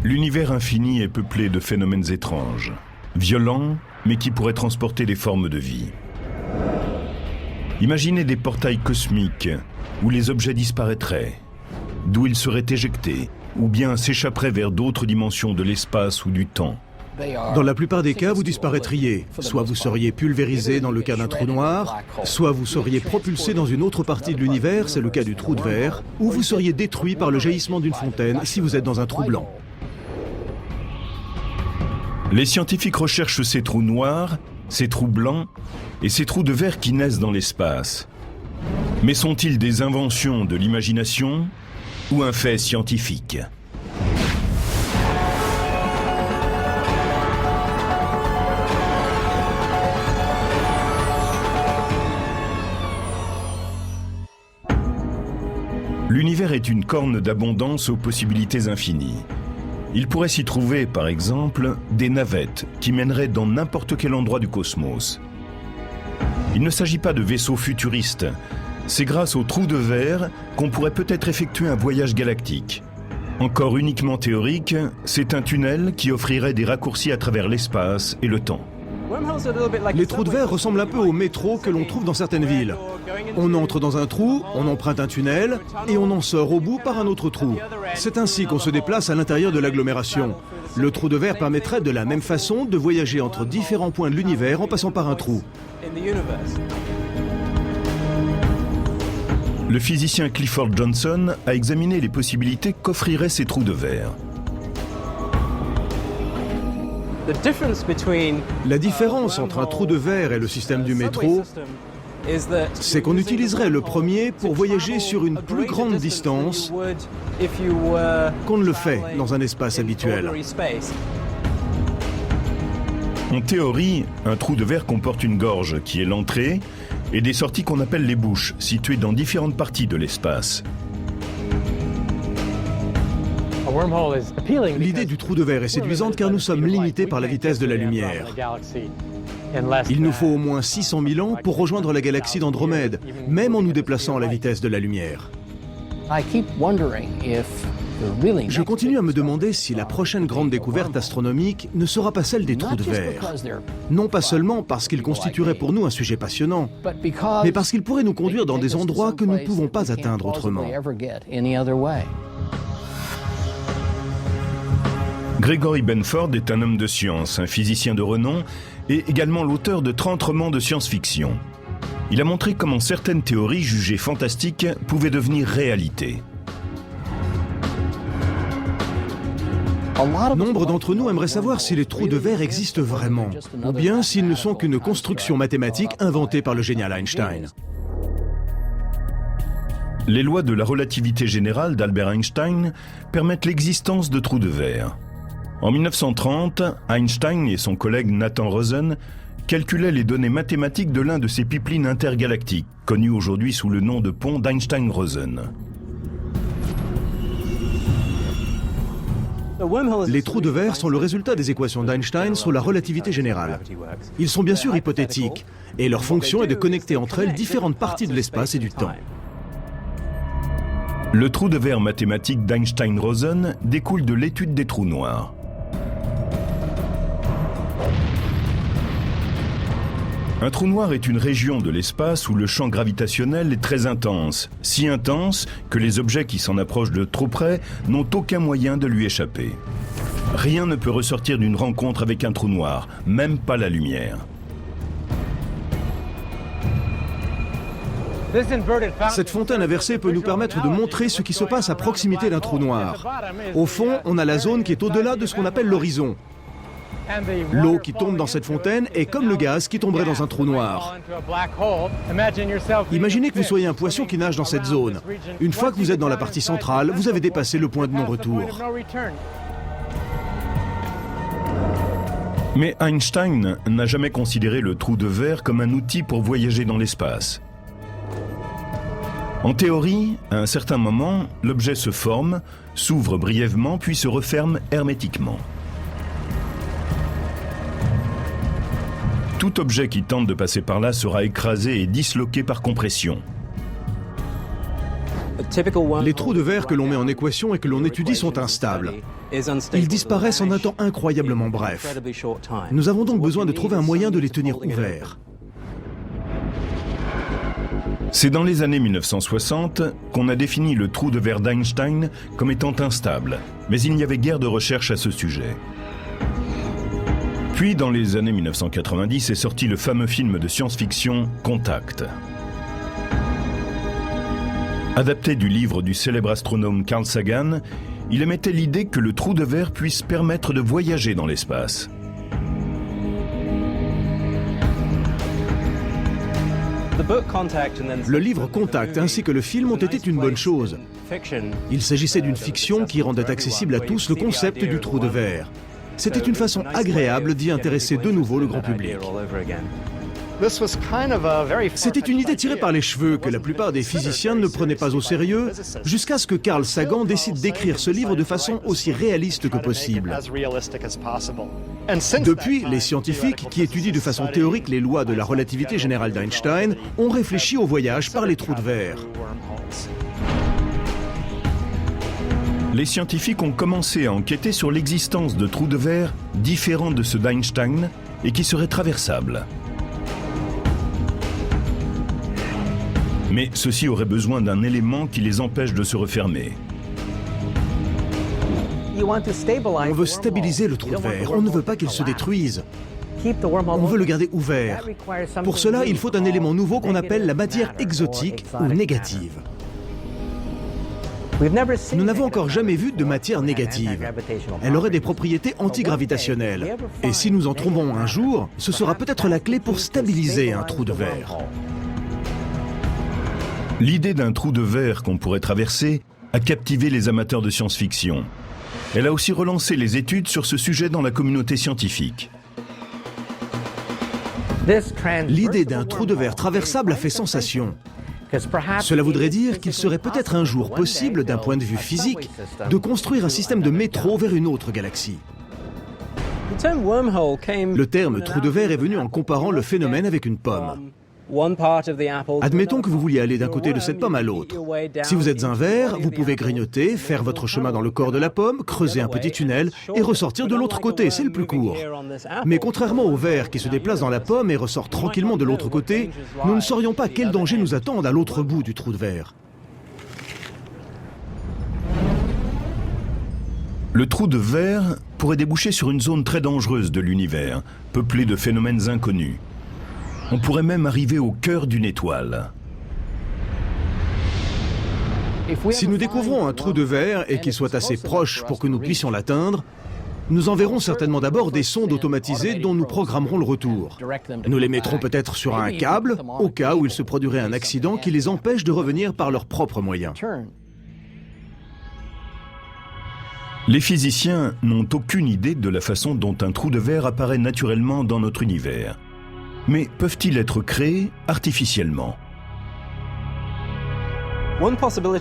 L'univers infini est peuplé de phénomènes étranges, violents, mais qui pourraient transporter des formes de vie. Imaginez des portails cosmiques où les objets disparaîtraient, d'où ils seraient éjectés, ou bien s'échapperaient vers d'autres dimensions de l'espace ou du temps. Dans la plupart des cas, vous disparaîtriez. Soit vous seriez pulvérisé dans le cas d'un trou noir, soit vous seriez propulsé dans une autre partie de l'univers, c'est le cas du trou de verre, ou vous seriez détruit par le jaillissement d'une fontaine si vous êtes dans un trou blanc. Les scientifiques recherchent ces trous noirs, ces trous blancs et ces trous de verre qui naissent dans l'espace. Mais sont-ils des inventions de l'imagination ou un fait scientifique ? L'univers est une corne d'abondance aux possibilités infinies. Il pourrait s'y trouver, par exemple, des navettes qui mèneraient dans n'importe quel endroit du cosmos. Il ne s'agit pas de vaisseaux futuristes. C'est grâce aux trous de verre qu'on pourrait peut-être effectuer un voyage galactique. Encore uniquement théorique, c'est un tunnel qui offrirait des raccourcis à travers l'espace et le temps. Les trous de verre ressemblent un peu au métro que l'on trouve dans certaines villes. On entre dans un trou, on emprunte un tunnel et on en sort au bout par un autre trou. C'est ainsi qu'on se déplace à l'intérieur de l'agglomération. Le trou de verre permettrait de la même façon de voyager entre différents points de l'univers en passant par un trou. Le physicien Clifford Johnson a examiné les possibilités qu'offriraient ces trous de verre. La différence entre un trou de verre et le système du métro, c'est qu'on utiliserait le premier pour voyager sur une plus grande distance qu'on ne le fait dans un espace habituel. En théorie, un trou de verre comporte une gorge qui est l'entrée et des sorties qu'on appelle les bouches, situées dans différentes parties de l'espace. L'idée du trou de verre est séduisante car nous sommes limités par la vitesse de la lumière. Il nous faut au moins 600 000 ans pour rejoindre la galaxie d'Andromède, même en nous déplaçant à la vitesse de la lumière. Je continue à me demander si la prochaine grande découverte astronomique ne sera pas celle des trous de verre. Non pas seulement parce qu'ils constitueraient pour nous un sujet passionnant, mais parce qu'ils pourraient nous conduire dans des endroits que nous ne pouvons pas atteindre autrement. Gregory Benford est un homme de science, un physicien de renom et également l'auteur de 30 romans de science-fiction. Il a montré comment certaines théories jugées fantastiques pouvaient devenir réalité. Nombre d'entre nous aimeraient savoir si les trous de verre existent vraiment, ou bien s'ils ne sont qu'une construction mathématique inventée par le génial Einstein. Les lois de la relativité générale d'Albert Einstein permettent l'existence de trous de verre. En 1930, Einstein et son collègue Nathan Rosen calculaient les données mathématiques de l'un de ces pipelines intergalactiques, connu aujourd'hui sous le nom de pont d'Einstein-Rosen. Les trous de verre sont le résultat des équations d'Einstein sur la relativité générale. Ils sont bien sûr hypothétiques, et leur fonction est de connecter entre elles différentes parties de l'espace et du temps. Le trou de verre mathématique d'Einstein-Rosen découle de l'étude des trous noirs. Un trou noir est une région de l'espace où le champ gravitationnel est très intense, si intense que les objets qui s'en approchent de trop près n'ont aucun moyen de lui échapper. Rien ne peut ressortir d'une rencontre avec un trou noir, même pas la lumière. Cette fontaine inversée peut nous permettre de montrer ce qui se passe à proximité d'un trou noir. Au fond, on a la zone qui est au-delà de ce qu'on appelle l'horizon. L'eau qui tombe dans cette fontaine est comme le gaz qui tomberait dans un trou noir. Imaginez que vous soyez un poisson qui nage dans cette zone. Une fois que vous êtes dans la partie centrale, vous avez dépassé le point de non-retour. Mais Einstein n'a jamais considéré le trou de verre comme un outil pour voyager dans l'espace. En théorie, à un certain moment, l'objet se forme, s'ouvre brièvement puis se referme hermétiquement. Tout objet qui tente de passer par là sera écrasé et disloqué par compression. Les trous de verre que l'on met en équation et que l'on étudie sont instables. Ils disparaissent en un temps incroyablement bref. Nous avons donc besoin de trouver un moyen de les tenir ouverts. C'est dans les années 1960 qu'on a défini le trou de verre d'Einstein comme étant instable, mais il n'y avait guère de recherche à ce sujet. Puis, dans les années 1990, est sorti le fameux film de science-fiction Contact. Adapté du livre du célèbre astronome Carl Sagan, il émettait l'idée que le trou de verre puisse permettre de voyager dans l'espace. Le livre Contact ainsi que le film ont été une bonne chose. Il s'agissait d'une fiction qui rendait accessible à tous le concept du trou de verre. C'était une façon agréable d'y intéresser de nouveau le grand public. C'était une idée tirée par les cheveux que la plupart des physiciens ne prenaient pas au sérieux, jusqu'à ce que Carl Sagan décide d'écrire ce livre de façon aussi réaliste que possible. Depuis, les scientifiques qui étudient de façon théorique les lois de la relativité générale d'Einstein ont réfléchi au voyage par les trous de verre. Les scientifiques ont commencé à enquêter sur l'existence de trous de verre différents de ceux d'Einstein et qui seraient traversables. Mais ceux-ci auraient besoin d'un élément qui les empêche de se refermer. On veut stabiliser le trou de verre, on ne veut pas qu'il se détruise. On veut le garder ouvert. Pour cela, il faut un élément nouveau qu'on appelle la matière exotique ou négative. Nous n'avons encore jamais vu de matière négative. Elle aurait des propriétés antigravitationnelles. Et si nous en trouvons un jour, ce sera peut-être la clé pour stabiliser un trou de verre. L'idée d'un trou de verre qu'on pourrait traverser a captivé les amateurs de science-fiction. Elle a aussi relancé les études sur ce sujet dans la communauté scientifique. L'idée d'un trou de verre traversable a fait sensation. Cela voudrait dire qu'il serait peut-être un jour possible, d'un point de vue physique, de construire un système de métro vers une autre galaxie. Le terme trou de verre est venu en comparant le phénomène avec une pomme. Admettons que vous vouliez aller d'un côté de cette pomme à l'autre. Si vous êtes un ver, vous pouvez grignoter, faire votre chemin dans le corps de la pomme, creuser un petit tunnel et ressortir de l'autre côté, c'est le plus court. Mais contrairement au ver qui se déplace dans la pomme et ressort tranquillement de l'autre côté, nous ne saurions pas quel danger nous attend à l'autre bout du trou de verre. Le trou de verre pourrait déboucher sur une zone très dangereuse de l'univers, peuplée de phénomènes inconnus. On pourrait même arriver au cœur d'une étoile. Si nous découvrons un trou de verre et qu'il soit assez proche pour que nous puissions l'atteindre, nous enverrons certainement d'abord des sondes automatisées dont nous programmerons le retour. Nous les mettrons peut-être sur un câble, au cas où il se produirait un accident qui les empêche de revenir par leurs propres moyens. Les physiciens n'ont aucune idée de la façon dont un trou de verre apparaît naturellement dans notre univers. Mais peuvent-ils être créés artificiellement ?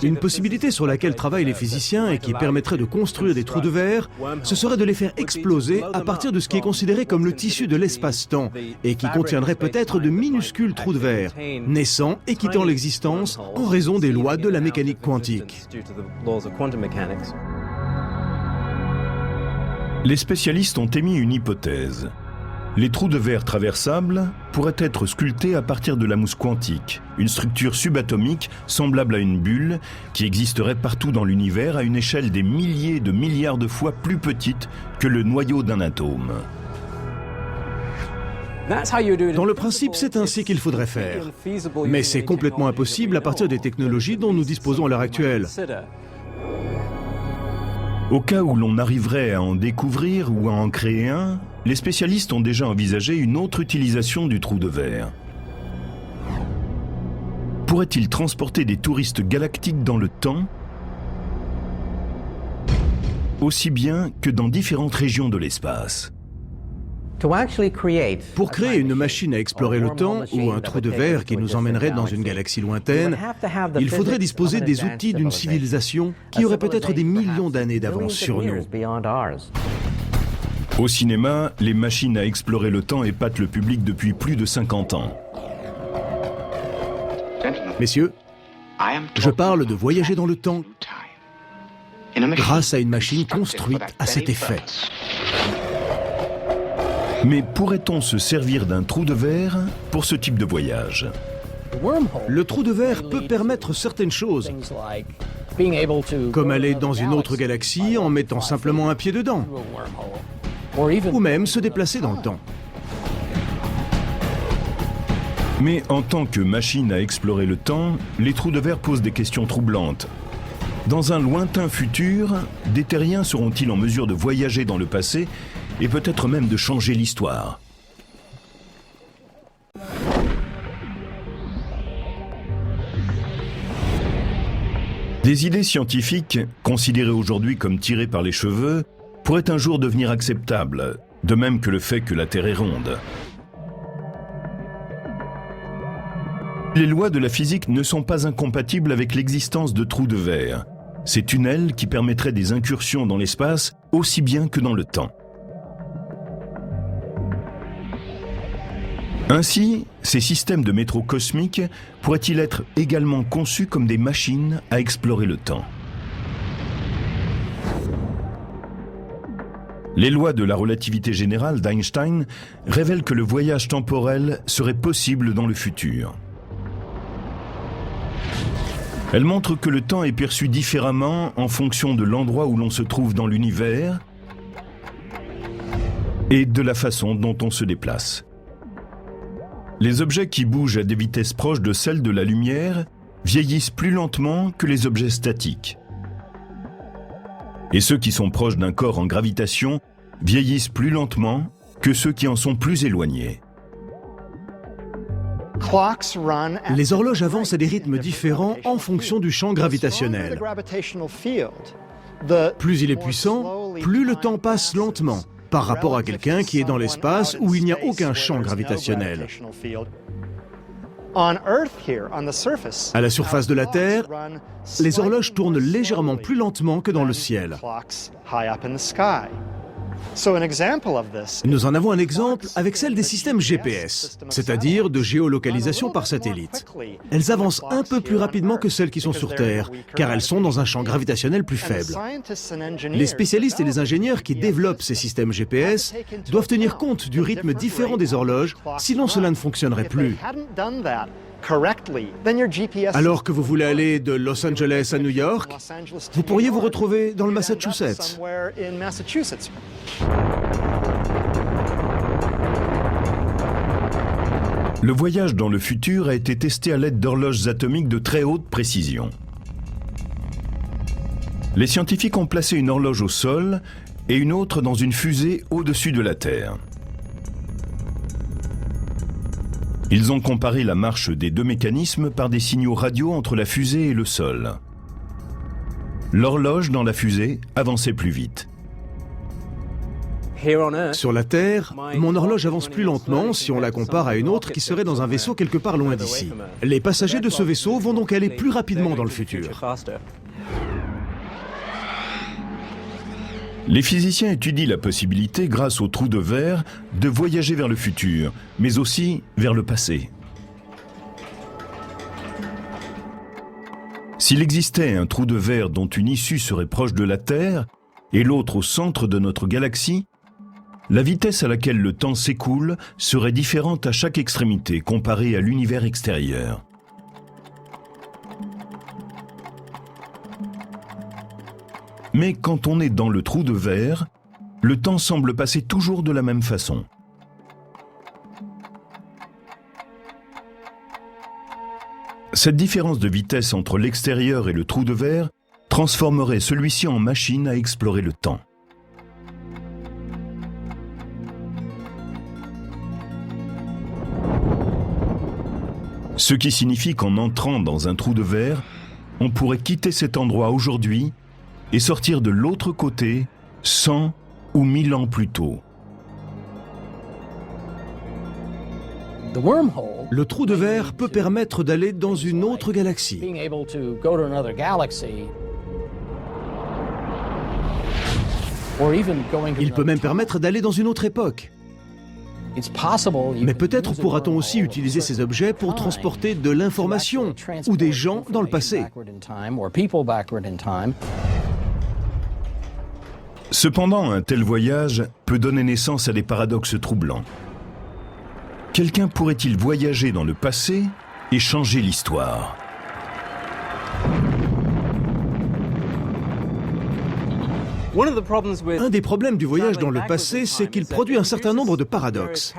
Une possibilité sur laquelle travaillent les physiciens et qui permettrait de construire des trous de verre, ce serait de les faire exploser à partir de ce qui est considéré comme le tissu de l'espace-temps et qui contiendrait peut-être de minuscules trous de verre, naissant et quittant l'existence en raison des lois de la mécanique quantique. Les spécialistes ont émis une hypothèse. Les trous de verre traversables pourraient être sculptés à partir de la mousse quantique, une structure subatomique semblable à une bulle qui existerait partout dans l'univers à une échelle des milliers de milliards de fois plus petite que le noyau d'un atome. Dans le principe, c'est ainsi qu'il faudrait faire. Mais c'est complètement impossible à partir des technologies dont nous disposons à l'heure actuelle. Au cas où l'on arriverait à en découvrir ou à en créer un, les spécialistes ont déjà envisagé une autre utilisation du trou de verre. Pourrait-il transporter des touristes galactiques dans le temps, aussi bien que dans différentes régions de l'espace ? Pour créer une machine à explorer le temps ou un trou de verre qui nous emmènerait dans une galaxie lointaine, il faudrait disposer des outils d'une civilisation qui aurait peut-être des millions d'années d'avance sur nous. Au cinéma, les machines à explorer le temps épatent le public depuis plus de 50 ans. Messieurs, Je parle de voyager dans le temps grâce à une machine construite à cet effet. Mais pourrait-on se servir d'un trou de verre pour ce type de voyage? Le trou de verre peut permettre certaines choses, comme aller dans une autre galaxie en mettant simplement un pied dedans, ou même se déplacer dans le temps. Mais en tant que machine à explorer le temps, les trous de verre posent des questions troublantes. Dans un lointain futur, des terriens seront-ils en mesure de voyager dans le passé et peut-être même de changer l'histoire? Des idées scientifiques, considérées aujourd'hui comme tirées par les cheveux, pourraient un jour devenir acceptables, de même que le fait que la Terre est ronde. Les lois de la physique ne sont pas incompatibles avec l'existence de trous de verre, ces tunnels qui permettraient des incursions dans l'espace aussi bien que dans le temps. Ainsi, ces systèmes de métro cosmiques pourraient-ils être également conçus comme des machines à explorer le temps? Les lois de la relativité générale d'Einstein révèlent que le voyage temporel serait possible dans le futur. Elles montrent que le temps est perçu différemment en fonction de l'endroit où l'on se trouve dans l'univers et de la façon dont on se déplace. Les objets qui bougent à des vitesses proches de celles de la lumière vieillissent plus lentement que les objets statiques. Et ceux qui sont proches d'un corps en gravitation vieillissent plus lentement que ceux qui en sont plus éloignés. Les horloges avancent à des rythmes différents en fonction du champ gravitationnel. Plus il est puissant, plus le temps passe lentement, par rapport à quelqu'un qui est dans l'espace où il n'y a aucun champ gravitationnel. À la surface de la Terre, les horloges tournent légèrement plus lentement que dans le ciel. Nous en avons un exemple avec celle des systèmes GPS, c'est-à-dire de géolocalisation par satellite. Elles avancent un peu plus rapidement que celles qui sont sur Terre, car elles sont dans un champ gravitationnel plus faible. Les spécialistes et les ingénieurs qui développent ces systèmes GPS doivent tenir compte du rythme différent des horloges, sinon cela ne fonctionnerait plus. Alors que vous voulez aller de Los Angeles à New York, vous pourriez vous retrouver dans le Massachusetts. Le voyage dans le futur a été testé à l'aide d'horloges atomiques de très haute précision. Les scientifiques ont placé une horloge au sol et une autre dans une fusée au-dessus de la Terre. Ils ont comparé la marche des deux mécanismes par des signaux radio entre la fusée et le sol. L'horloge dans la fusée avançait plus vite. Sur la Terre, mon horloge avance plus lentement si on la compare à une autre qui serait dans un vaisseau quelque part loin d'ici. Les passagers de ce vaisseau vont donc aller plus rapidement dans le futur. Les physiciens étudient la possibilité, grâce au trou de verre, de voyager vers le futur, mais aussi vers le passé. S'il existait un trou de verre dont une issue serait proche de la Terre et l'autre au centre de notre galaxie, la vitesse à laquelle le temps s'écoule serait différente à chaque extrémité comparée à l'univers extérieur. Mais quand on est dans le trou de verre, le temps semble passer toujours de la même façon. Cette différence de vitesse entre l'extérieur et le trou de verre transformerait celui-ci en machine à explorer le temps. Ce qui signifie qu'en entrant dans un trou de verre, on pourrait quitter cet endroit aujourd'hui et sortir de l'autre côté 100 ou 1000 ans plus tôt. Le trou de verre peut permettre d'aller dans une autre galaxie. Il peut même permettre d'aller dans une autre époque. Mais peut-être pourra-t-on aussi utiliser ces objets pour transporter de l'information ou des gens dans le passé. Cependant, un tel voyage peut donner naissance à des paradoxes troublants. Quelqu'un pourrait-il voyager dans le passé et changer l'histoire ? Un des problèmes du voyage dans le passé, c'est qu'il produit un certain nombre de paradoxes.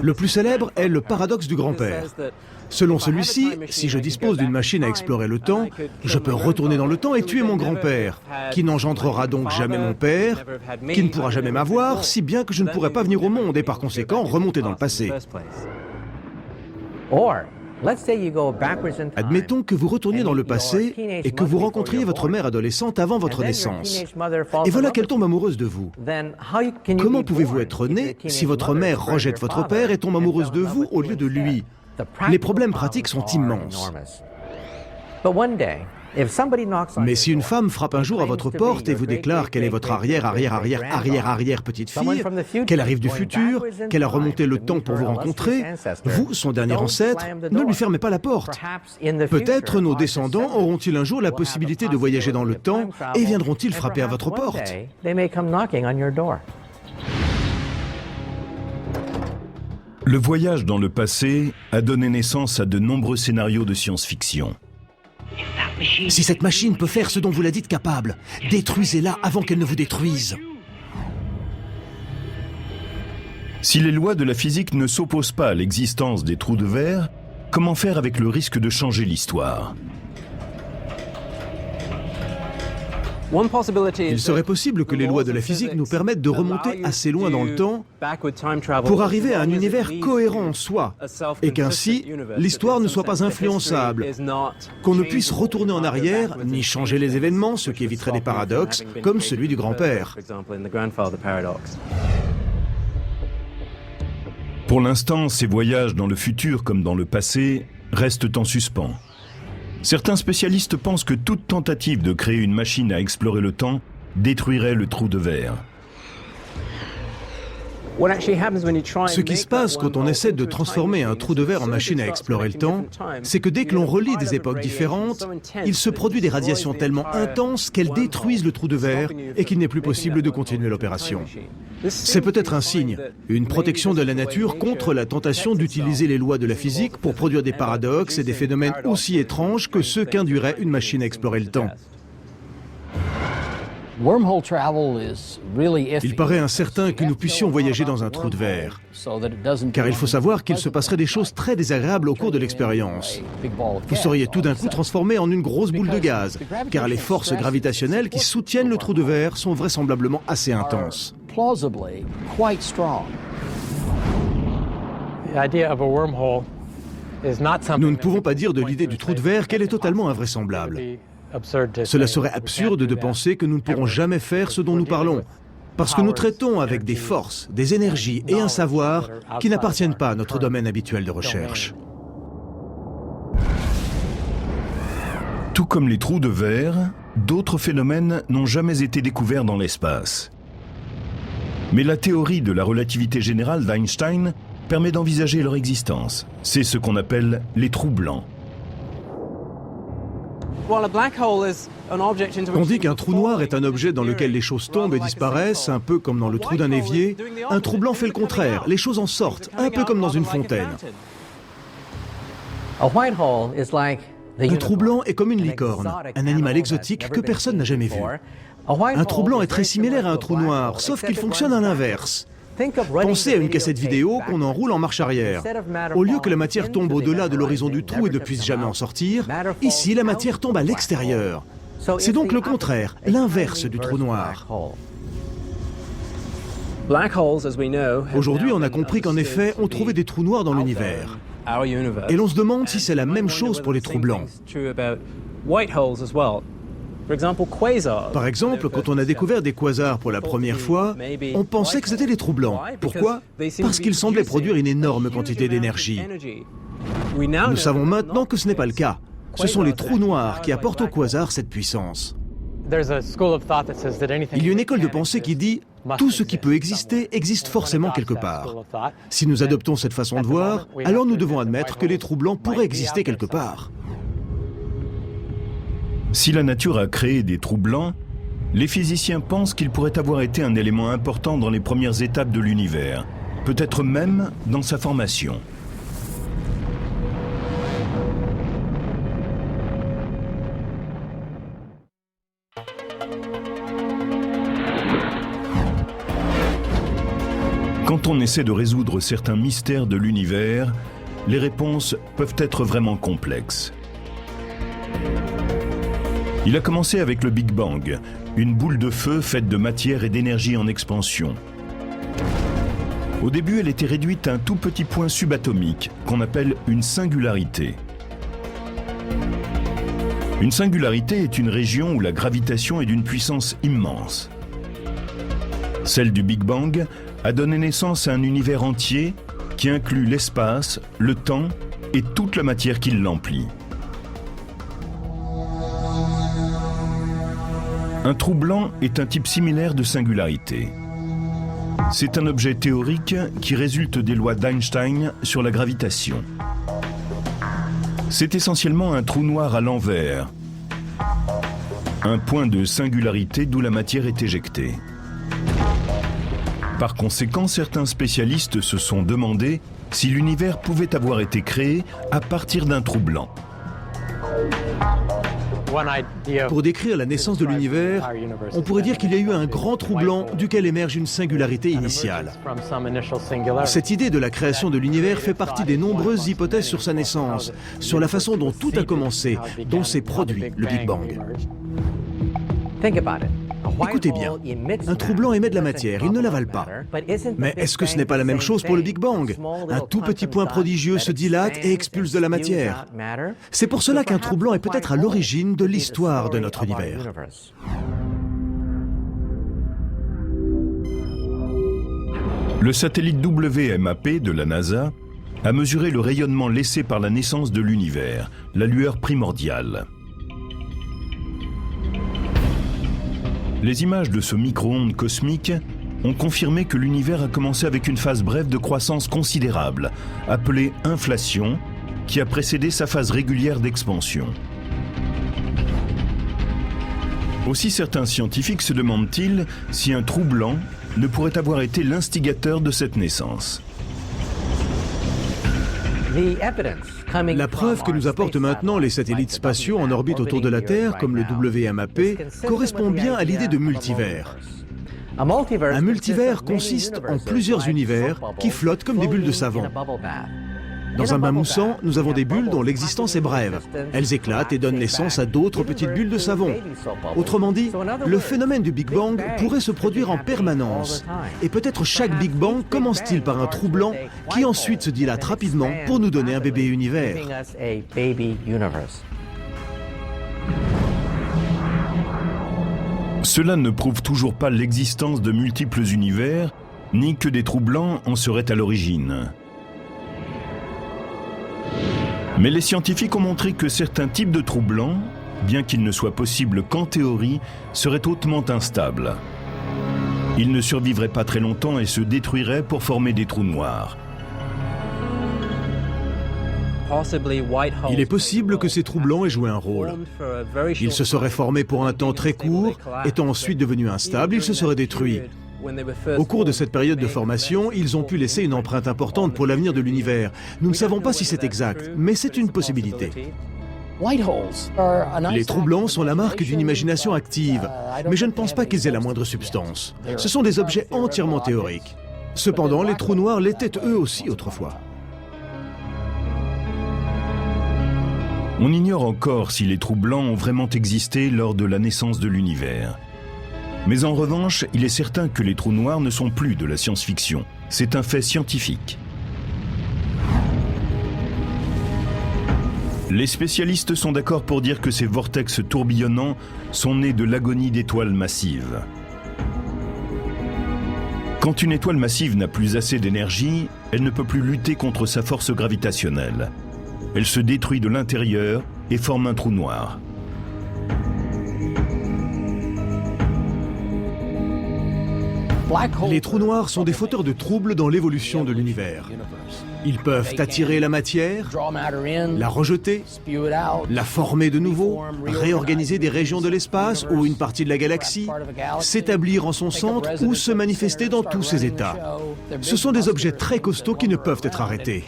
Le plus célèbre est le paradoxe du grand-père. Selon celui-ci, si je dispose d'une machine à explorer le temps, je peux retourner dans le temps et tuer mon grand-père, qui n'engendrera donc jamais mon père, qui ne pourra jamais m'avoir, si bien que je ne pourrai pas venir au monde et par conséquent remonter dans le passé. Admettons que vous retourniez dans le passé et que vous rencontriez votre mère adolescente avant votre naissance. Et voilà qu'elle tombe amoureuse de vous. Comment pouvez-vous être né si votre mère rejette votre père et tombe amoureuse de vous au lieu de lui ? Les problèmes pratiques sont immenses. Mais si une femme frappe un jour à votre porte et vous déclare qu'elle est votre arrière petite-fille, qu'elle arrive du futur, qu'elle a remonté le temps pour vous rencontrer, vous, son dernier ancêtre, ne lui fermez pas la porte. Peut-être nos descendants auront-ils un jour la possibilité de voyager dans le temps et viendront-ils frapper à votre porte. Le voyage dans le passé a donné naissance à de nombreux scénarios de science-fiction. Si cette machine peut faire ce dont vous la dites capable, détruisez-la avant qu'elle ne vous détruise. Si les lois de la physique ne s'opposent pas à l'existence des trous de verre, comment faire avec le risque de changer l'histoire ? Il serait possible que les lois de la physique nous permettent de remonter assez loin dans le temps pour arriver à un univers cohérent en soi, et qu'ainsi, l'histoire ne soit pas influençable, qu'on ne puisse retourner en arrière ni changer les événements, ce qui éviterait des paradoxes, comme celui du grand-père. Pour l'instant, ces voyages dans le futur comme dans le passé restent en suspens. Certains spécialistes pensent que toute tentative de créer une machine à explorer le temps détruirait le trou de verre. Ce qui se passe quand on essaie de transformer un trou de verre en machine à explorer le temps, c'est que dès que l'on relie des époques différentes, il se produit des radiations tellement intenses qu'elles détruisent le trou de verre et qu'il n'est plus possible de continuer l'opération. C'est peut-être un signe, une protection de la nature contre la tentation d'utiliser les lois de la physique pour produire des paradoxes et des phénomènes aussi étranges que ceux qu'induirait une machine à explorer le temps. Il paraît incertain que nous puissions voyager dans un trou de verre, car il faut savoir qu'il se passerait des choses très désagréables au cours de l'expérience. Vous seriez tout d'un coup transformé en une grosse boule de gaz, car les forces gravitationnelles qui soutiennent le trou de verre sont vraisemblablement assez intenses. Nous ne pouvons pas dire de l'idée du trou de verre qu'elle est totalement invraisemblable. Cela serait absurde de penser que nous ne pourrons jamais faire ce dont nous parlons, parce que nous traitons avec des forces, des énergies et un savoir qui n'appartiennent pas à notre domaine habituel de recherche. Tout comme les trous de verre, d'autres phénomènes n'ont jamais été découverts dans l'espace. Mais la théorie de la relativité générale d'Einstein permet d'envisager leur existence. C'est ce qu'on appelle les trous blancs. On dit qu'un trou noir est un objet dans lequel les choses tombent et disparaissent, un peu comme dans le trou d'un évier. Un trou blanc fait le contraire, les choses en sortent, un peu comme dans une fontaine. Un trou blanc est comme une licorne, un animal exotique que personne n'a jamais vu. Un trou blanc est très similaire à un trou noir, sauf qu'il fonctionne à l'inverse. Pensez à une cassette vidéo qu'on enroule en marche arrière. Au lieu que la matière tombe au-delà de l'horizon du trou et ne puisse jamais en sortir, ici la matière tombe à l'extérieur. C'est donc le contraire, l'inverse du trou noir. Aujourd'hui, on a compris qu'en effet, on trouvait des trous noirs dans l'univers. Et l'on se demande si c'est la même chose pour les trous blancs. Par exemple, quand on a découvert des quasars pour la première fois, on pensait que c'était des trous blancs. Pourquoi ? Parce qu'ils semblaient produire une énorme quantité d'énergie. Nous savons maintenant que ce n'est pas le cas. Ce sont les trous noirs qui apportent aux quasars cette puissance. Il y a une école de pensée qui dit Tout ce qui peut exister existe forcément quelque part. Si nous adoptons cette façon de voir, alors nous devons admettre que les trous blancs pourraient exister quelque part. Si la nature a créé des trous blancs, les physiciens pensent qu'ils pourraient avoir été un élément important dans les premières étapes de l'univers, peut-être même dans sa formation. Quand on essaie de résoudre certains mystères de l'univers, les réponses peuvent être vraiment complexes. Il a commencé avec le Big Bang, une boule de feu faite de matière et d'énergie en expansion. Au début, elle était réduite à un tout petit point subatomique qu'on appelle une singularité. Une singularité est une région où la gravitation est d'une puissance immense. Celle du Big Bang a donné naissance à un univers entier qui inclut l'espace, le temps et toute la matière qui l'emplit. Un trou blanc est un type similaire de singularité. C'est un objet théorique qui résulte des lois d'Einstein sur la gravitation. C'est essentiellement un trou noir à l'envers, un point de singularité d'où la matière est éjectée. Par conséquent, certains spécialistes se sont demandé si l'univers pouvait avoir été créé à partir d'un trou blanc. Pour décrire la naissance de l'univers, on pourrait dire qu'il y a eu un grand trou blanc duquel émerge une singularité initiale. Cette idée de la création de l'univers fait partie des nombreuses hypothèses sur sa naissance, sur la façon dont tout a commencé, dont s'est produit le Big Bang. Écoutez bien, un trou blanc émet de la matière, il ne l'avale pas. Mais est-ce que ce n'est pas la même chose pour le Big Bang? Un tout petit point prodigieux se dilate et expulse de la matière. C'est pour cela qu'un trou blanc est peut-être à l'origine de l'histoire de notre univers. Le satellite WMAP de la NASA a mesuré le rayonnement laissé par la naissance de l'univers, la lueur primordiale. Les images de ce micro-ondes cosmique ont confirmé que l'univers a commencé avec une phase brève de croissance considérable, appelée inflation, qui a précédé sa phase régulière d'expansion. Aussi certains scientifiques se demandent-ils si un trou blanc ne pourrait avoir été l'instigateur de cette naissance. La preuve que nous apportent maintenant les satellites spatiaux en orbite autour de la Terre, comme le WMAP, correspond bien à l'idée de multivers. Un multivers consiste en plusieurs univers qui flottent comme des bulles de savon. Dans un bain moussant, nous avons des bulles dont l'existence est brève. Elles éclatent et donnent naissance à d'autres petites bulles de savon. Autrement dit, le phénomène du Big Bang pourrait se produire en permanence. Et peut-être chaque Big Bang commence-t-il par un trou blanc qui ensuite se dilate rapidement pour nous donner un bébé univers. Cela ne prouve toujours pas l'existence de multiples univers, ni que des trous blancs en seraient à l'origine. Mais les scientifiques ont montré que certains types de trous blancs, bien qu'ils ne soient possibles qu'en théorie, seraient hautement instables. Ils ne survivraient pas très longtemps et se détruiraient pour former des trous noirs. Il est possible que ces trous blancs aient joué un rôle. Ils se seraient formés pour un temps très court, étant ensuite devenus instables, ils se seraient détruits. Au cours de cette période de formation, ils ont pu laisser une empreinte importante pour l'avenir de l'univers. Nous ne savons pas si c'est exact, mais c'est une possibilité. Les trous blancs sont la marque d'une imagination active, mais je ne pense pas qu'ils aient la moindre substance. Ce sont des objets entièrement théoriques. Cependant, les trous noirs l'étaient eux aussi autrefois. On ignore encore si les trous blancs ont vraiment existé lors de la naissance de l'univers. Mais en revanche, il est certain que les trous noirs ne sont plus de la science-fiction. C'est un fait scientifique. Les spécialistes sont d'accord pour dire que ces vortex tourbillonnants sont nés de l'agonie d'étoiles massives. Quand une étoile massive n'a plus assez d'énergie, elle ne peut plus lutter contre sa force gravitationnelle. Elle se détruit de l'intérieur et forme un trou noir. Les trous noirs sont des fauteurs de troubles dans l'évolution de l'univers. Ils peuvent attirer la matière, la rejeter, la former de nouveau, réorganiser des régions de l'espace ou une partie de la galaxie, s'établir en son centre ou se manifester dans tous ses états. Ce sont des objets très costauds qui ne peuvent être arrêtés.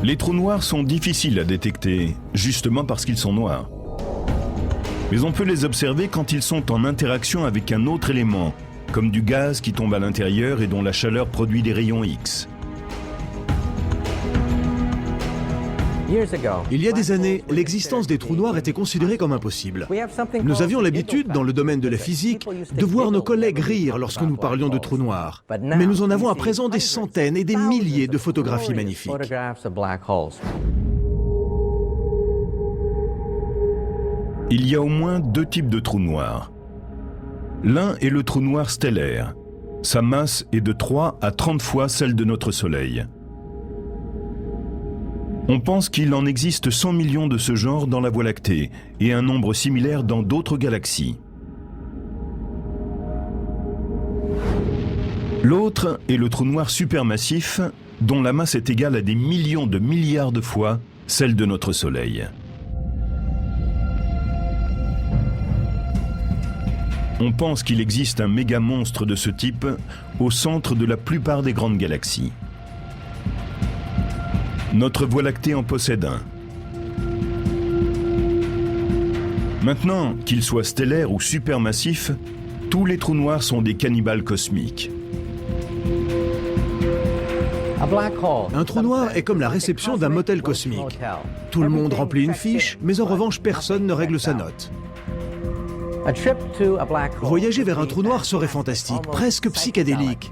Les trous noirs sont difficiles à détecter, justement parce qu'ils sont noirs. Mais on peut les observer quand ils sont en interaction avec un autre élément, comme du gaz qui tombe à l'intérieur et dont la chaleur produit des rayons X. Il y a des années, l'existence des trous noirs était considérée comme impossible. Nous avions l'habitude, dans le domaine de la physique, de voir nos collègues rire lorsque nous parlions de trous noirs. Mais nous en avons à présent des centaines et des milliers de photographies magnifiques. Il y a au moins deux types de trous noirs. L'un est le trou noir stellaire. Sa masse est de 3 à 30 fois celle de notre Soleil. On pense qu'il en existe 100 millions de ce genre dans la Voie lactée et un nombre similaire dans d'autres galaxies. L'autre est le trou noir supermassif, dont la masse est égale à des millions de milliards de fois celle de notre Soleil. On pense qu'il existe un méga monstre de ce type au centre de la plupart des grandes galaxies. Notre Voie lactée en possède un. Maintenant, qu'ils soient stellaires ou supermassifs, tous les trous noirs sont des cannibales cosmiques. Un trou noir est comme la réception d'un motel cosmique. Tout le monde remplit une fiche, mais en revanche, personne ne règle sa note. Voyager vers un trou noir serait fantastique, presque psychédélique.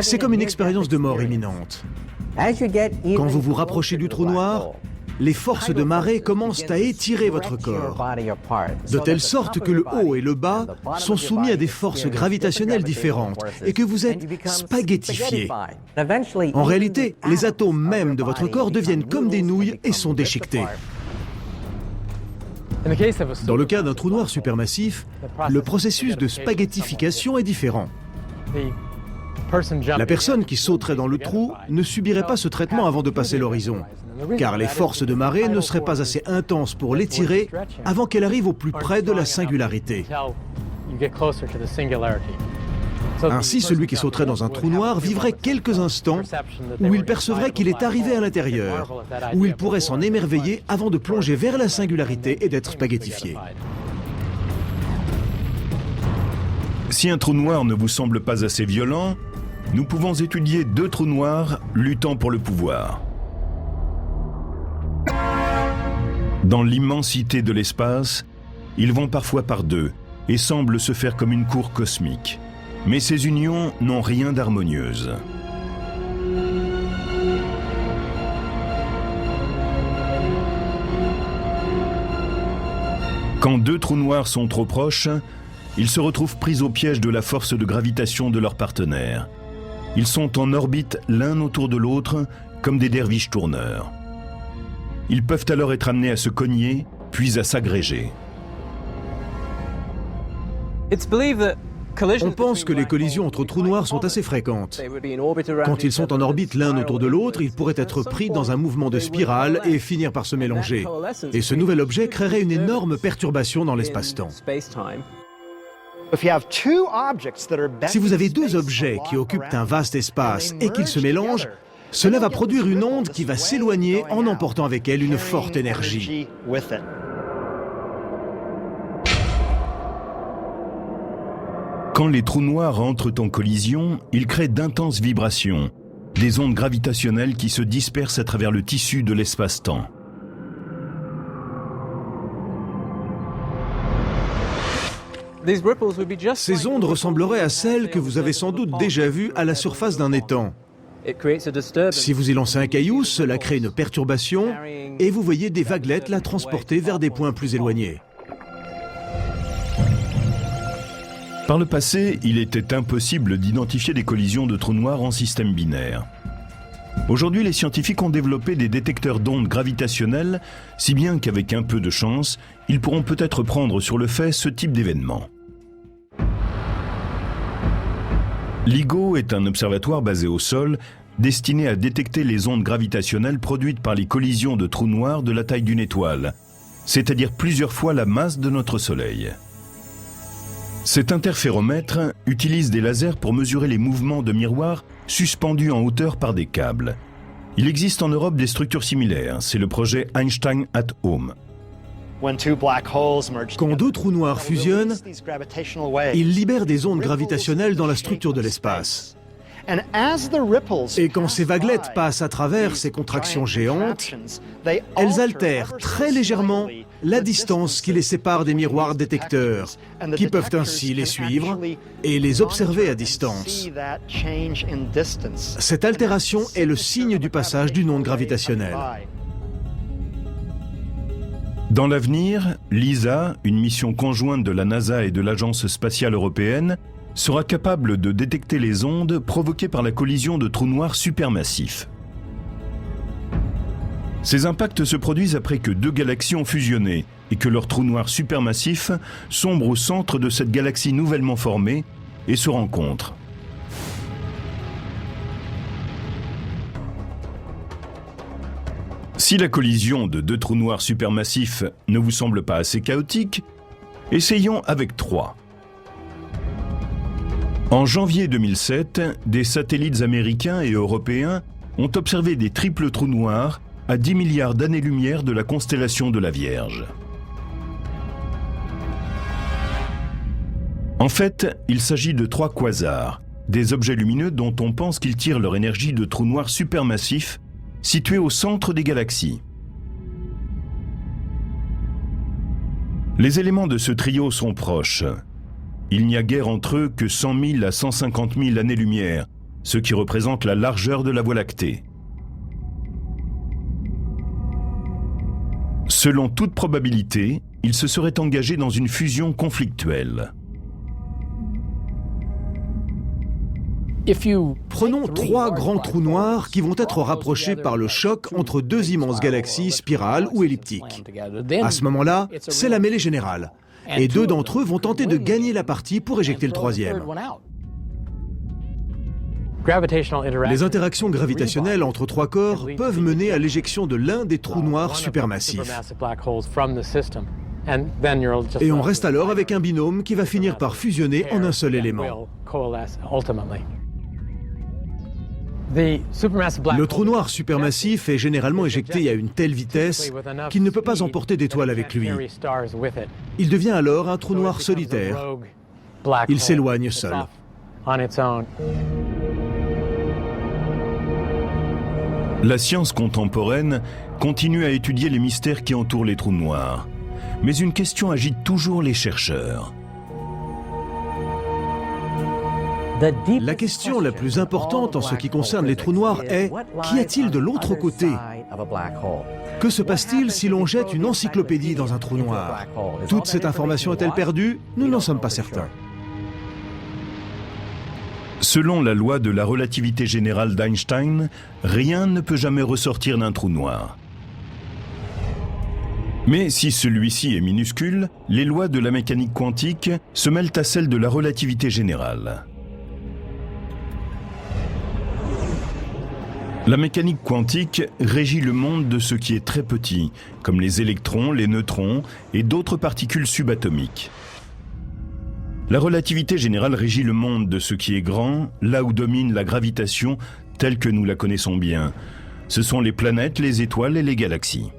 C'est comme une expérience de mort imminente. Quand vous vous rapprochez du trou noir, les forces de marée commencent à étirer votre corps, de telle sorte que le haut et le bas sont soumis à des forces gravitationnelles différentes et que vous êtes spaghettifié. En réalité, les atomes même de votre corps deviennent comme des nouilles et sont déchiquetés. Dans le cas d'un trou noir supermassif, le processus de spaghettification est différent. La personne qui sauterait dans le trou ne subirait pas ce traitement avant de passer l'horizon, car les forces de marée ne seraient pas assez intenses pour l'étirer avant qu'elle arrive au plus près de la singularité. Ainsi, celui qui sauterait dans un trou noir vivrait quelques instants où il percevrait qu'il est arrivé à l'intérieur, où il pourrait s'en émerveiller avant de plonger vers la singularité et d'être spaghettifié. Si un trou noir ne vous semble pas assez violent, nous pouvons étudier deux trous noirs luttant pour le pouvoir. Dans l'immensité de l'espace, ils vont parfois par deux et semblent se faire comme une cour cosmique. Mais ces unions n'ont rien d'harmonieuse. Quand deux trous noirs sont trop proches, ils se retrouvent pris au piège de la force de gravitation de leur partenaire. Ils sont en orbite l'un autour de l'autre, comme des derviches tourneurs. Ils peuvent alors être amenés à se cogner, puis à s'agréger. On pense que les collisions entre trous noirs sont assez fréquentes. Quand ils sont en orbite l'un autour de l'autre, ils pourraient être pris dans un mouvement de spirale et finir par se mélanger. Et ce nouvel objet créerait une énorme perturbation dans l'espace-temps. Si vous avez deux objets qui occupent un vaste espace et qu'ils se mélangent, cela va produire une onde qui va s'éloigner en emportant avec elle une forte énergie. Quand les trous noirs entrent en collision, ils créent d'intenses vibrations, des ondes gravitationnelles qui se dispersent à travers le tissu de l'espace-temps. Ces ondes ressembleraient à celles que vous avez sans doute déjà vues à la surface d'un étang. Si vous y lancez un caillou, cela crée une perturbation et vous voyez des vaguelettes la transporter vers des points plus éloignés. Par le passé, il était impossible d'identifier des collisions de trous noirs en système binaire. Aujourd'hui, les scientifiques ont développé des détecteurs d'ondes gravitationnelles, si bien qu'avec un peu de chance, ils pourront peut-être prendre sur le fait ce type d'événement. LIGO est un observatoire basé au sol, destiné à détecter les ondes gravitationnelles produites par les collisions de trous noirs de la taille d'une étoile, c'est-à-dire plusieurs fois la masse de notre Soleil. Cet interféromètre utilise des lasers pour mesurer les mouvements de miroirs suspendus en hauteur par des câbles. Il existe en Europe des structures similaires, c'est le projet Einstein at Home. Quand deux trous noirs fusionnent, ils libèrent des ondes gravitationnelles dans la structure de l'espace. Et quand ces vaguelettes passent à travers ces contractions géantes, elles altèrent très légèrement la distance qui les sépare des miroirs détecteurs, qui peuvent ainsi les suivre et les observer à distance. Cette altération est le signe du passage d'une onde gravitationnelle. Dans l'avenir, l'ESA, une mission conjointe de la NASA et de l'Agence spatiale européenne, sera capable de détecter les ondes provoquées par la collision de trous noirs supermassifs. Ces impacts se produisent après que deux galaxies ont fusionné et que leur trou noir supermassif sombre au centre de cette galaxie nouvellement formée et se rencontrent. Si la collision de deux trous noirs supermassifs ne vous semble pas assez chaotique, essayons avec 3. En janvier 2007, des satellites américains et européens ont observé des triples trous noirs à 10 milliards d'années-lumière de la constellation de la Vierge. En fait, il s'agit de 3 quasars, des objets lumineux dont on pense qu'ils tirent leur énergie de trous noirs supermassifs situés au centre des galaxies. Les éléments de ce trio sont proches. Il n'y a guère entre eux que 100 000 à 150 000 années-lumière, ce qui représente la largeur de la Voie lactée. Selon toute probabilité, ils se seraient engagés dans une fusion conflictuelle. Prenons 3 grands trous noirs qui vont être rapprochés par le choc entre 2 immenses galaxies spirales ou elliptiques. À ce moment-là, c'est la mêlée générale. Et 2 d'entre eux vont tenter de gagner la partie pour éjecter le troisième. Les interactions gravitationnelles entre 3 corps peuvent mener à l'éjection de l'un des trous noirs supermassifs. Et on reste alors avec un binôme qui va finir par fusionner en un seul élément. Le trou noir supermassif est généralement éjecté à une telle vitesse qu'il ne peut pas emporter d'étoiles avec lui. Il devient alors un trou noir solitaire. Il s'éloigne seul. La science contemporaine continue à étudier les mystères qui entourent les trous noirs. Mais une question agite toujours les chercheurs. La question la plus importante en ce qui concerne les trous noirs est « qu'y a-t-il de l'autre côté ?» Que se passe-t-il si l'on jette une encyclopédie dans un trou noir? Toute cette information est-elle perdue? Nous n'en sommes pas certains. Selon la loi de la relativité générale d'Einstein, rien ne peut jamais ressortir d'un trou noir. Mais si celui-ci est minuscule, les lois de la mécanique quantique se mêlent à celles de la relativité générale. La mécanique quantique régit le monde de ce qui est très petit, comme les électrons, les neutrons et d'autres particules subatomiques. La relativité générale régit le monde de ce qui est grand, là où domine la gravitation telle que nous la connaissons bien. Ce sont les planètes, les étoiles et les galaxies.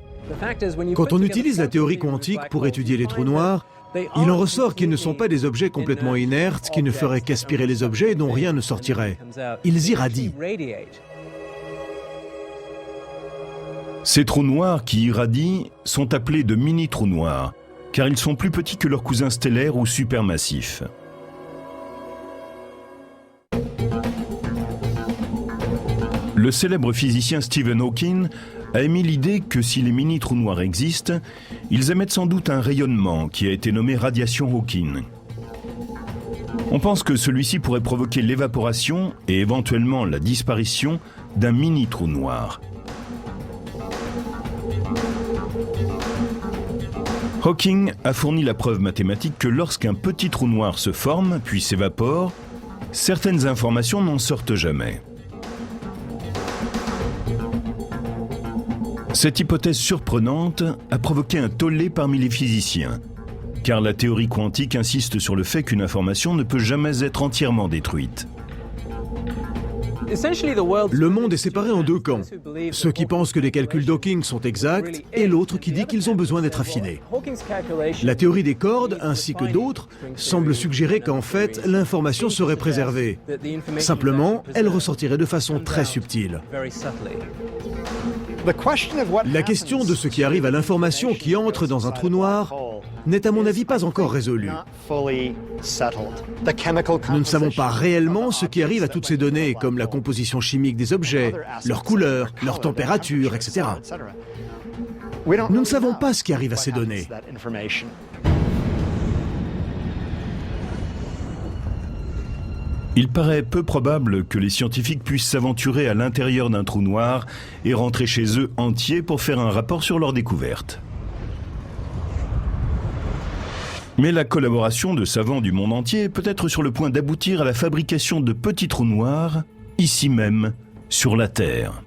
Quand on utilise la théorie quantique pour étudier les trous noirs, il en ressort qu'ils ne sont pas des objets complètement inertes qui ne feraient qu'aspirer les objets et dont rien ne sortirait. Ils irradient. Ces trous noirs qui irradient sont appelés de mini-trous noirs, car ils sont plus petits que leurs cousins stellaires ou supermassifs. Le célèbre physicien Stephen Hawking a émis l'idée que si les mini-trous noirs existent, ils émettent sans doute un rayonnement qui a été nommé radiation Hawking. On pense que celui-ci pourrait provoquer l'évaporation et éventuellement la disparition d'un mini-trou noir. Hawking a fourni la preuve mathématique que lorsqu'un petit trou noir se forme puis s'évapore, certaines informations n'en sortent jamais. Cette hypothèse surprenante a provoqué un tollé parmi les physiciens, car la théorie quantique insiste sur le fait qu'une information ne peut jamais être entièrement détruite. Le monde est séparé en deux camps. Ceux qui pensent que les calculs d'Hawking sont exacts et l'autre qui dit qu'ils ont besoin d'être affinés. La théorie des cordes, ainsi que d'autres, semble suggérer qu'en fait, l'information serait préservée. Simplement, elle ressortirait de façon très subtile. La question de ce qui arrive à l'information qui entre dans un trou noir n'est à mon avis pas encore résolue. Nous ne savons pas réellement ce qui arrive à toutes ces données, comme la composition chimique des objets, leur couleur, leur température, etc. Nous ne savons pas ce qui arrive à ces données. Il paraît peu probable que les scientifiques puissent s'aventurer à l'intérieur d'un trou noir et rentrer chez eux entiers pour faire un rapport sur leur découverte. Mais la collaboration de savants du monde entier peut être sur le point d'aboutir à la fabrication de petits trous noirs, ici même, sur la Terre.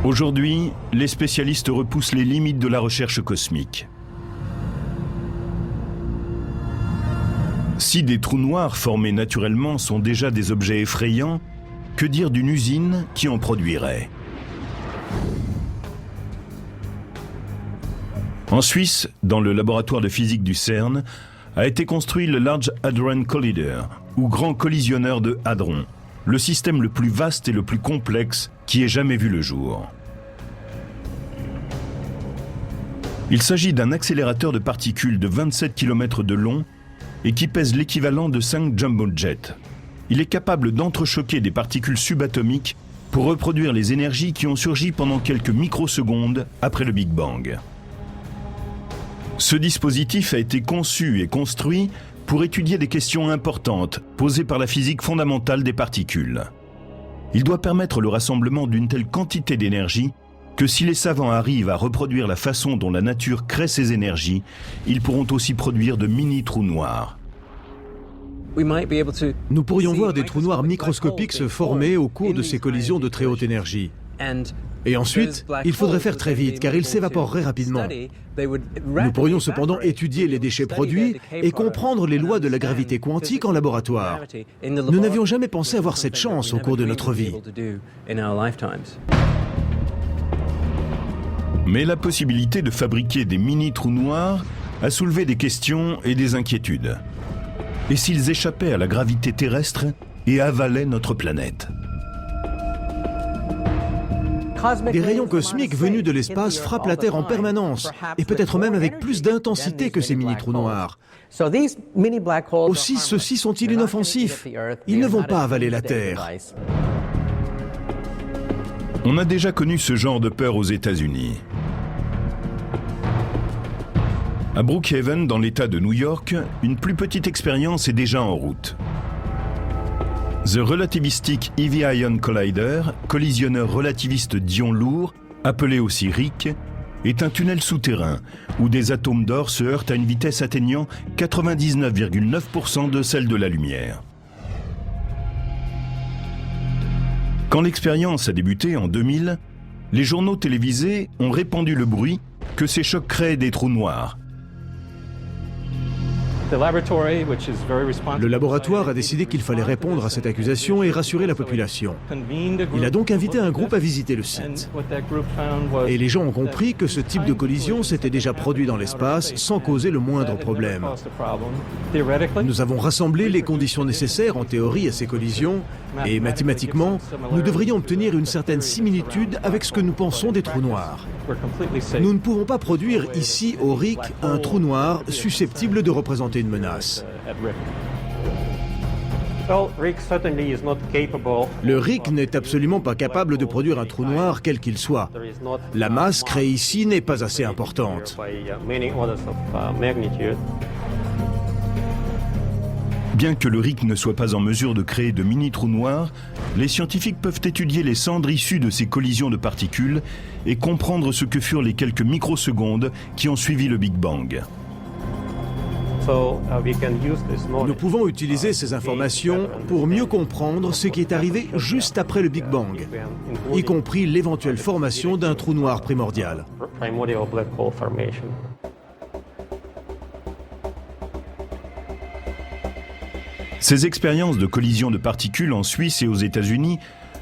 Aujourd'hui, les spécialistes repoussent les limites de la recherche cosmique. Si des trous noirs formés naturellement sont déjà des objets effrayants, que dire d'une usine qui en produirait? En Suisse, dans le laboratoire de physique du CERN, a été construit le Large Hadron Collider, ou Grand Collisionneur de Hadron, le système le plus vaste et le plus complexe qui ait jamais vu le jour. Il s'agit d'un accélérateur de particules de 27 km de long et qui pèse l'équivalent de 5 jumbo jets. Il est capable d'entrechoquer des particules subatomiques pour reproduire les énergies qui ont surgi pendant quelques microsecondes après le Big Bang. Ce dispositif a été conçu et construit pour étudier des questions importantes posées par la physique fondamentale des particules. Il doit permettre le rassemblement d'une telle quantité d'énergie que si les savants arrivent à reproduire la façon dont la nature crée ces énergies, ils pourront aussi produire de mini-trous noirs. Nous pourrions voir des trous noirs microscopiques se former au cours de ces collisions de très haute énergie. Et ensuite, il faudrait faire très vite car ils s'évaporeraient rapidement. Nous pourrions cependant étudier les déchets produits et comprendre les lois de la gravité quantique en laboratoire. Nous n'avions jamais pensé avoir cette chance au cours de notre vie. Mais la possibilité de fabriquer des mini-trous noirs a soulevé des questions et des inquiétudes. Et s'ils échappaient à la gravité terrestre et avalaient notre planète? Des rayons cosmiques venus de l'espace frappent la Terre en permanence, et peut-être même avec plus d'intensité que ces mini-trous noirs. Aussi, ceux-ci sont-ils inoffensifs? Ils ne vont pas avaler la Terre. On a déjà connu ce genre de peur aux États-Unis. À Brookhaven, dans l'État de New York, une plus petite expérience est déjà en route. The Relativistic Heavy Ion Collider, collisionneur relativiste d'ions lourds, appelé aussi RHIC, est un tunnel souterrain où des atomes d'or se heurtent à une vitesse atteignant 99,9% de celle de la lumière. Quand l'expérience a débuté en 2000, les journaux télévisés ont répandu le bruit que ces chocs créaient des trous noirs. Le laboratoire a décidé qu'il fallait répondre à cette accusation et rassurer la population. Il a donc invité un groupe à visiter le site. Et les gens ont compris que ce type de collision s'était déjà produit dans l'espace sans causer le moindre problème. Nous avons rassemblé les conditions nécessaires en théorie à ces collisions et mathématiquement, nous devrions obtenir une certaine similitude avec ce que nous pensons des trous noirs. Nous ne pouvons pas produire ici au RHIC un trou noir susceptible de représenter une menace. Le RHIC n'est absolument pas capable de produire un trou noir quel qu'il soit. La masse créée ici n'est pas assez importante. Bien que le RIC ne soit pas en mesure de créer de mini-trous noirs, les scientifiques peuvent étudier les cendres issues de ces collisions de particules et comprendre ce que furent les quelques microsecondes qui ont suivi le Big Bang. Nous pouvons utiliser ces informations pour mieux comprendre ce qui est arrivé juste après le Big Bang, y compris l'éventuelle formation d'un trou noir primordial. Ces expériences de collision de particules en Suisse et aux États-Unis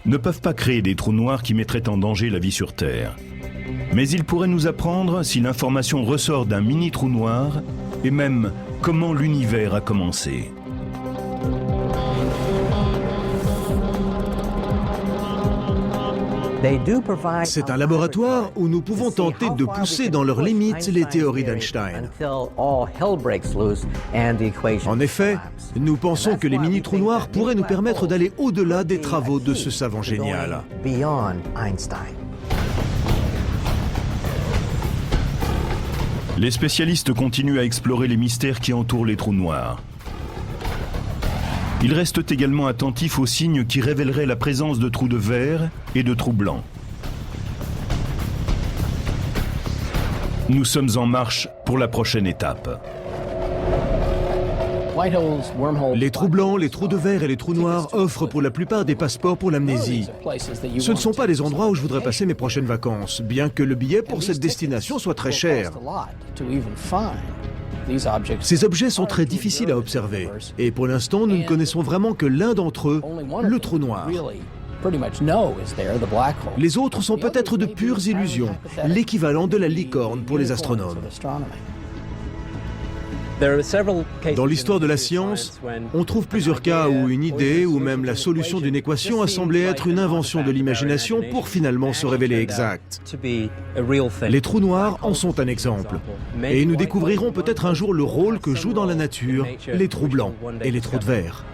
ne peuvent pas créer des trous noirs qui mettraient en danger la vie sur Terre. Mais ils pourraient nous apprendre si l'information ressort d'un mini-trou noir et même comment l'univers a commencé. C'est un laboratoire où nous pouvons tenter de pousser dans leurs limites les théories d'Einstein. En effet, nous pensons que les mini-trous noirs pourraient nous permettre d'aller au-delà des travaux de ce savant génial. Les spécialistes continuent à explorer les mystères qui entourent les trous noirs. Ils restent également attentifs aux signes qui révéleraient la présence de trous de verre et de trous blancs. Nous sommes en marche pour la prochaine étape. Les trous blancs, les trous de verre et les trous noirs offrent pour la plupart des passeports pour l'amnésie. Ce ne sont pas des endroits où je voudrais passer mes prochaines vacances, bien que le billet pour cette destination soit très cher. Ces objets sont très difficiles à observer, et pour l'instant, nous ne connaissons vraiment que l'un d'entre eux, le trou noir. Les autres sont peut-être de pures illusions, l'équivalent de la licorne pour les astronomes. Dans l'histoire de la science, on trouve plusieurs cas où une idée ou même la solution d'une équation a semblé être une invention de l'imagination pour finalement se révéler exacte. Les trous noirs en sont un exemple. Et nous découvrirons peut-être un jour le rôle que jouent dans la nature les trous blancs et les trous de verre.